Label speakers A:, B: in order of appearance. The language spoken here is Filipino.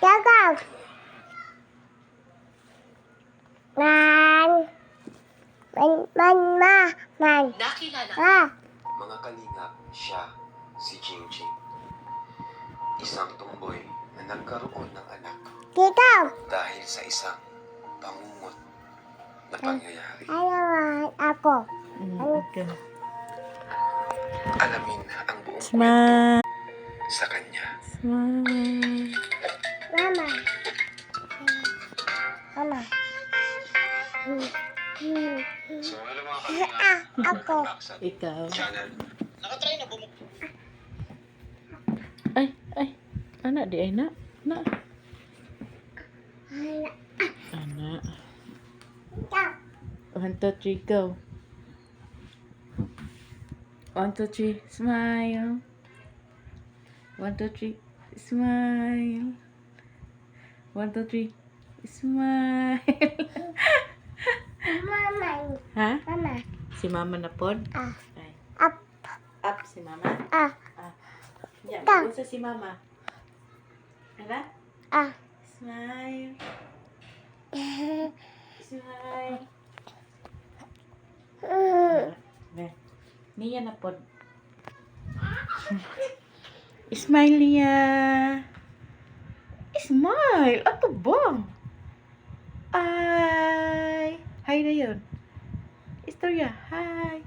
A: Jagaw. Man. Man.
B: Nakilala
A: Ah.
C: Mga kalingap, siya, si Jingjing. Isang tumboy na nagkaroon ng anak
A: Dito.
C: dahil sa isang pangungot na pangyayari.
A: Ayaw ako.
D: Okay.
C: Alamin ang buong kwento
D: Smile.
C: sa kanya.
D: Smile.
A: Mama. Mama.
C: So, hello mga kalingap.
A: Ako.
D: Ikaw.
C: Channel. Nakatry na bumuk.
D: Ay. Anak di ay na. Na. Anak. 1, 2, 3, go. 1, 2, 3, smile. 1, 2, 3, smile. 1, 2, 3, smile.
A: Mama.
D: Ha?
A: Mama.
D: Si mama na pod?
A: Ah.
D: Ay.
A: Up.
D: Up si mama.
A: Ah.
D: Yan,
A: Ta.
D: sa si mama. Ano?
A: Ah.
D: Smile. Smile. Be. Niya na pod. Smile niya. Smile. Ato bang? Ay. Hi na yun. Istorya. Hi.